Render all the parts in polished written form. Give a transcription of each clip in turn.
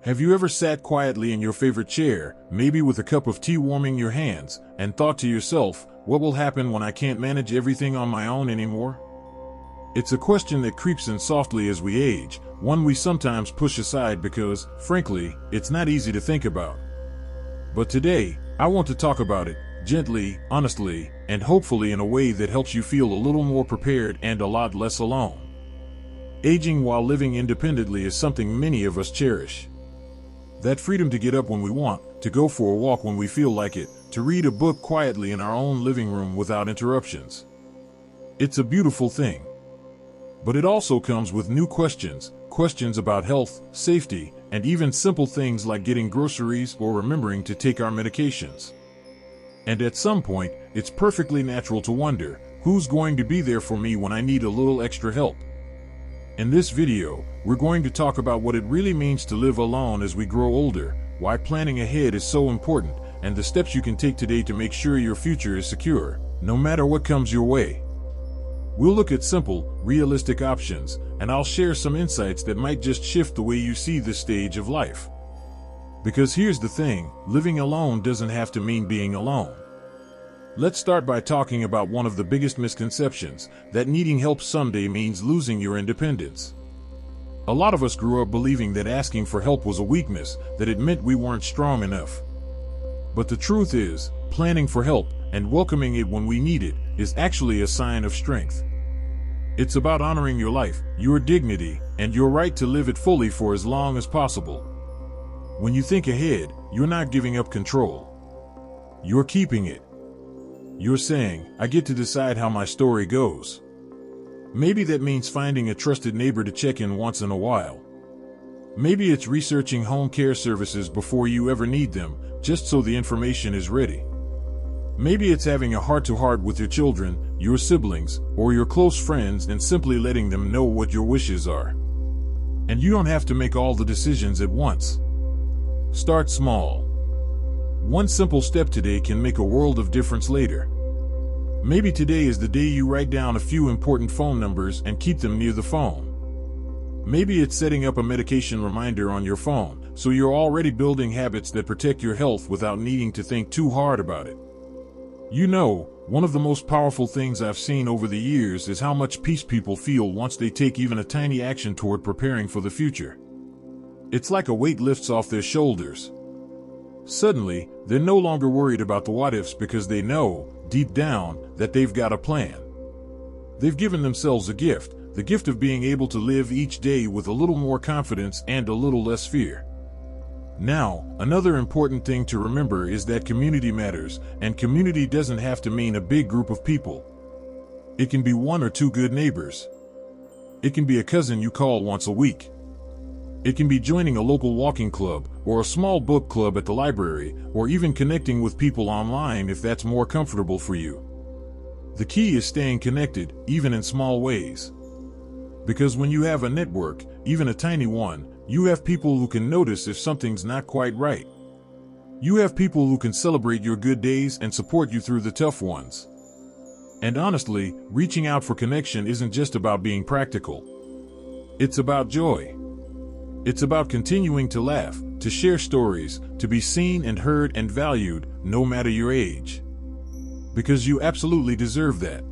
Have you ever sat quietly in your favorite chair, maybe with a cup of tea warming your hands, and thought to yourself, what will happen when I can't manage everything on my own anymore? It's a question that creeps in softly as we age, one we sometimes push aside because, frankly, it's not easy to think about. But today, I want to talk about it, gently, honestly, and hopefully in a way that helps you feel a little more prepared and a lot less alone. Aging while living independently is something many of us cherish. That freedom to get up when we want, to go for a walk when we feel like it, to read a book quietly in our own living room without interruptions. It's a beautiful thing. But it also comes with new questions about health, safety, and even simple things like getting groceries or remembering to take our medications. And at some point, it's perfectly natural to wonder, who's going to be there for me when I need a little extra help? In this video, we're going to talk about what it really means to live alone as we grow older, why planning ahead is so important, and the steps you can take today to make sure your future is secure, no matter what comes your way. We'll look at simple, realistic options, and I'll share some insights that might just shift the way you see this stage of life. Because here's the thing, living alone doesn't have to mean being alone. Let's start by talking about one of the biggest misconceptions, that needing help someday means losing your independence. A lot of us grew up believing that asking for help was a weakness, that it meant we weren't strong enough. But the truth is, planning for help and welcoming it when we need it is actually a sign of strength. It's about honoring your life, your dignity, and your right to live it fully for as long as possible. When you think ahead, you're not giving up control. You're keeping it. You're saying, I get to decide how my story goes. Maybe that means finding a trusted neighbor to check in once in a while. Maybe it's researching home care services before you ever need them, just so the information is ready. Maybe it's having a heart-to-heart with your children, your siblings, or your close friends and simply letting them know what your wishes are. And you don't have to make all the decisions at once. Start small. One simple step today can make a world of difference later. Maybe today is the day you write down a few important phone numbers and keep them near the phone. Maybe it's setting up a medication reminder on your phone, so you're already building habits that protect your health without needing to think too hard about it. You know, one of the most powerful things I've seen over the years is how much peace people feel once they take even a tiny action toward preparing for the future. It's like a weight lifts off their shoulders. Suddenly, they're no longer worried about the what-ifs because they know, deep down, that they've got a plan. They've given themselves a gift, the gift of being able to live each day with a little more confidence and a little less fear. Now, another important thing to remember is that community matters, and community doesn't have to mean a big group of people. It can be one or two good neighbors. It can be a cousin you call once a week. It can be joining a local walking club, or a small book club at the library, or even connecting with people online if that's more comfortable for you. The key is staying connected, even in small ways. Because when you have a network, even a tiny one, you have people who can notice if something's not quite right. You have people who can celebrate your good days and support you through the tough ones. And honestly, reaching out for connection isn't just about being practical. It's about joy. It's about continuing to laugh, to share stories, to be seen and heard and valued, no matter your age. Because you absolutely deserve that.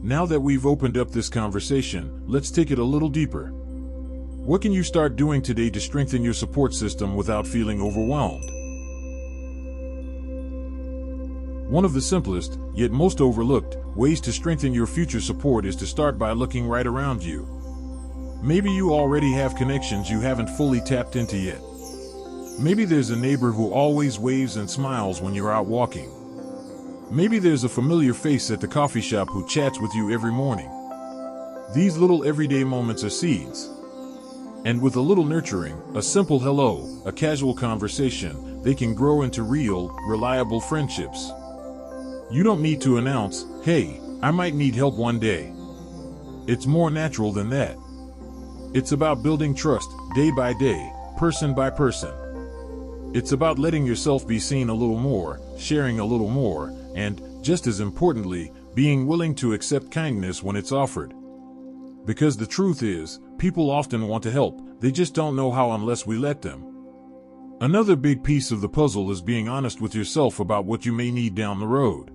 Now that we've opened up this conversation, let's take it a little deeper. What can you start doing today to strengthen your support system without feeling overwhelmed? One of the simplest, yet most overlooked, ways to strengthen your future support is to start by looking right around you. Maybe you already have connections you haven't fully tapped into yet. Maybe there's a neighbor who always waves and smiles when you're out walking. Maybe there's a familiar face at the coffee shop who chats with you every morning. These little everyday moments are seeds. And with a little nurturing, a simple hello, a casual conversation, they can grow into real, reliable friendships. You don't need to announce, hey, I might need help one day. It's more natural than that. It's about building trust, day by day, person by person. It's about letting yourself be seen a little more, sharing a little more, and, just as importantly, being willing to accept kindness when it's offered. Because the truth is, people often want to help, they just don't know how unless we let them. Another big piece of the puzzle is being honest with yourself about what you may need down the road.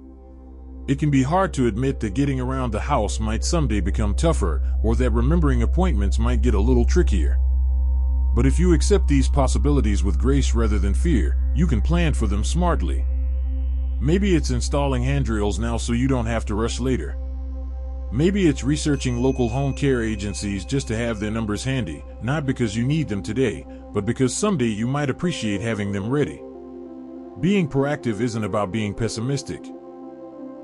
It can be hard to admit that getting around the house might someday become tougher, or that remembering appointments might get a little trickier. But if you accept these possibilities with grace rather than fear, you can plan for them smartly. Maybe it's installing handrails now so you don't have to rush later. Maybe it's researching local home care agencies just to have their numbers handy, not because you need them today, but because someday you might appreciate having them ready. Being proactive isn't about being pessimistic.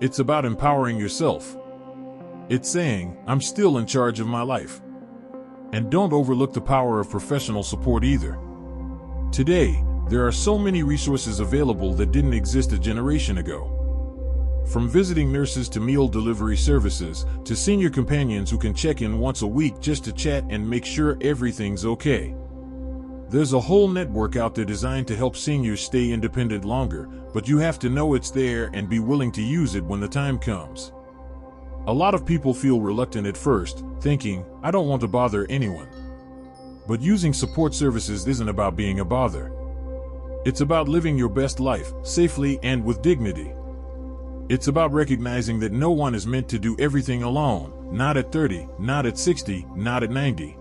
It's about empowering yourself. It's saying, I'm still in charge of my life. And don't overlook the power of professional support either. Today, there are so many resources available that didn't exist a generation ago. From visiting nurses to meal delivery services, to senior companions who can check in once a week just to chat and make sure everything's okay. There's a whole network out there designed to help seniors stay independent longer, but you have to know it's there and be willing to use it when the time comes. A lot of people feel reluctant at first, thinking, I don't want to bother anyone. But using support services isn't about being a bother. It's about living your best life, safely and with dignity. It's about recognizing that no one is meant to do everything alone, not at 30, not at 60, not at 90.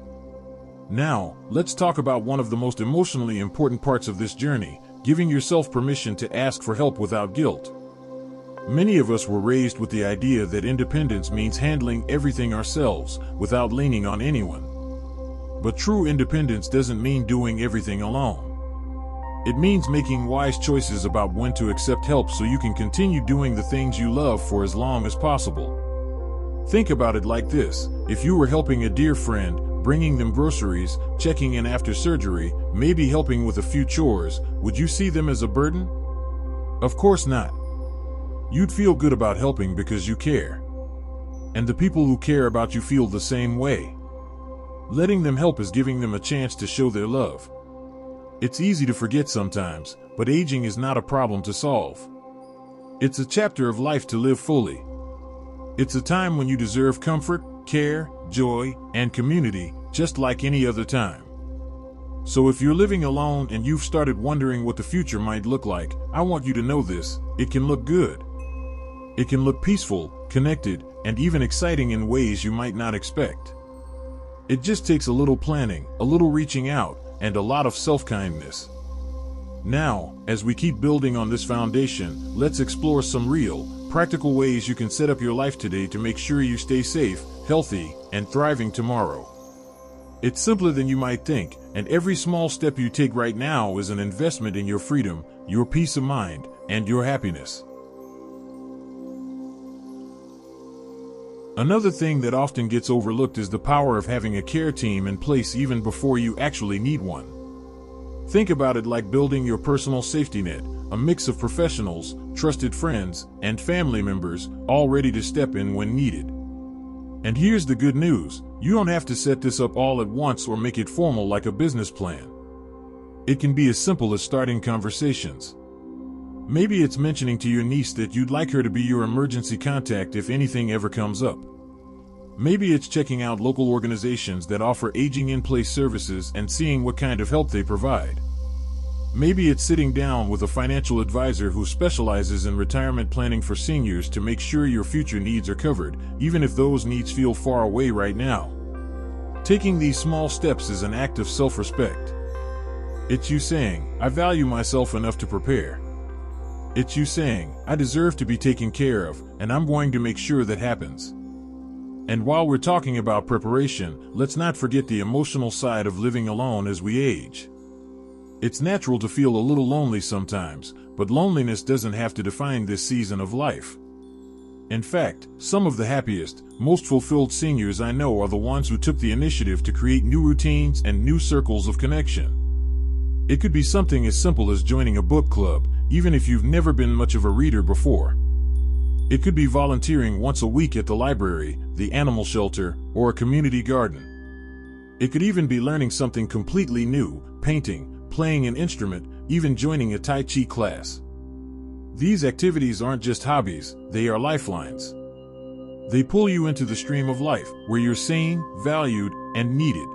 Now, let's talk about one of the most emotionally important parts of this journey, giving yourself permission to ask for help without guilt. Many of us were raised with the idea that independence means handling everything ourselves, without leaning on anyone. But true independence doesn't mean doing everything alone. It means making wise choices about when to accept help so you can continue doing the things you love for as long as possible. Think about it like this: if you were helping a dear friend, bringing them groceries, checking in after surgery, maybe helping with a few chores, would you see them as a burden? Of course not. You'd feel good about helping because you care. And the people who care about you feel the same way. Letting them help is giving them a chance to show their love. It's easy to forget sometimes, but aging is not a problem to solve. It's a chapter of life to live fully. It's a time when you deserve comfort, care, joy, and community, just like any other time. So if you're living alone and you've started wondering what the future might look like, I want you to know this: it can look good. It can look peaceful, connected, and even exciting in ways you might not expect. It just takes a little planning, a little reaching out, and a lot of self-kindness. Now, as we keep building on this foundation, let's explore some real, practical ways you can set up your life today to make sure you stay safe, healthy, and thriving tomorrow. It's simpler than you might think, and every small step you take right now is an investment in your freedom, your peace of mind, and your happiness. Another thing that often gets overlooked is the power of having a care team in place even before you actually need one. Think about it like building your personal safety net, a mix of professionals, trusted friends, and family members, all ready to step in when needed. And here's the good news: you don't have to set this up all at once or make it formal like a business plan. It can be as simple as starting conversations. Maybe it's mentioning to your niece that you'd like her to be your emergency contact if anything ever comes up. Maybe it's checking out local organizations that offer aging-in-place services and seeing what kind of help they provide. Maybe it's sitting down with a financial advisor who specializes in retirement planning for seniors to make sure your future needs are covered, even if those needs feel far away right now. Taking these small steps is an act of self-respect. It's you saying, I value myself enough to prepare. It's you saying, I deserve to be taken care of, and I'm going to make sure that happens. And while we're talking about preparation, let's not forget the emotional side of living alone as we age. It's natural to feel a little lonely sometimes, but loneliness doesn't have to define this season of life. In fact, some of the happiest, most fulfilled seniors I know are the ones who took the initiative to create new routines and new circles of connection. It could be something as simple as joining a book club, even if you've never been much of a reader before. It could be volunteering once a week at the library, the animal shelter, or a community garden. It could even be learning something completely new, painting, playing an instrument, even joining a Tai Chi class. These activities aren't just hobbies, they are lifelines. They pull you into the stream of life, where you're seen, valued, and needed.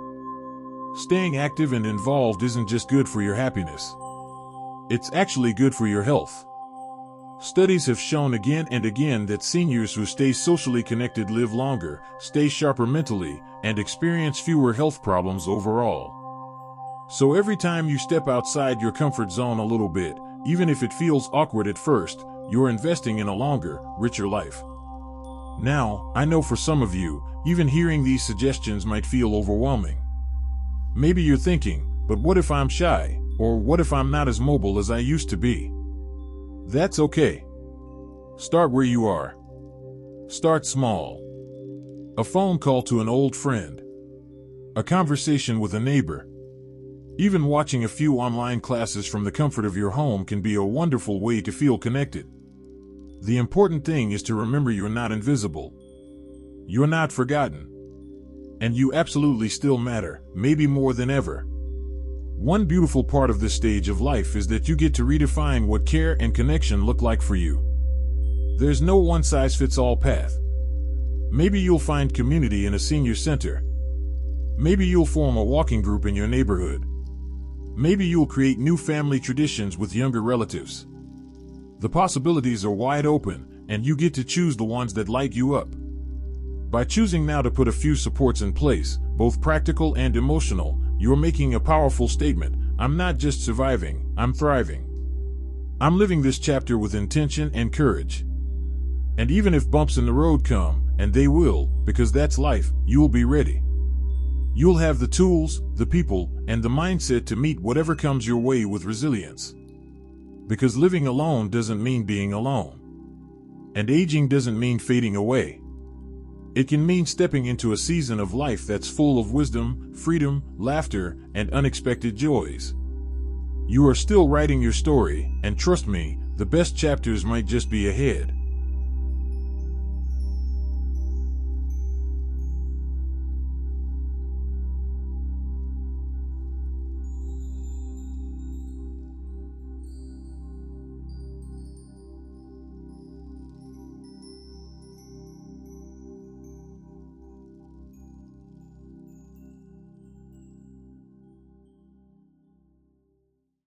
Staying active and involved isn't just good for your happiness. It's actually good for your health. Studies have shown again and again that seniors who stay socially connected live longer, stay sharper mentally, and experience fewer health problems overall. So every time you step outside your comfort zone a little bit, even if it feels awkward at first, you're investing in a longer, richer life. Now, I know for some of you, even hearing these suggestions might feel overwhelming. Maybe you're thinking, but what if I'm shy? Or what if I'm not as mobile as I used to be? That's okay. Start where you are. Start small. A phone call to an old friend. A conversation with a neighbor. Even watching a few online classes from the comfort of your home can be a wonderful way to feel connected. The important thing is to remember you're not invisible. You're not forgotten. And you absolutely still matter, maybe more than ever. One beautiful part of this stage of life is that you get to redefine what care and connection look like for you. There's no one-size-fits-all path. Maybe you'll find community in a senior center. Maybe you'll form a walking group in your neighborhood. Maybe you'll create new family traditions with younger relatives. The possibilities are wide open, and you get to choose the ones that light you up. By choosing now to put a few supports in place, both practical and emotional, you're making a powerful statement. I'm not just surviving, I'm thriving. I'm living this chapter with intention and courage. And even if bumps in the road come, and they will, because that's life, you'll be ready. You'll have the tools, the people, and the mindset to meet whatever comes your way with resilience. Because living alone doesn't mean being alone. And aging doesn't mean fading away. It can mean stepping into a season of life that's full of wisdom, freedom, laughter, and unexpected joys. You are still writing your story, and trust me, the best chapters might just be ahead.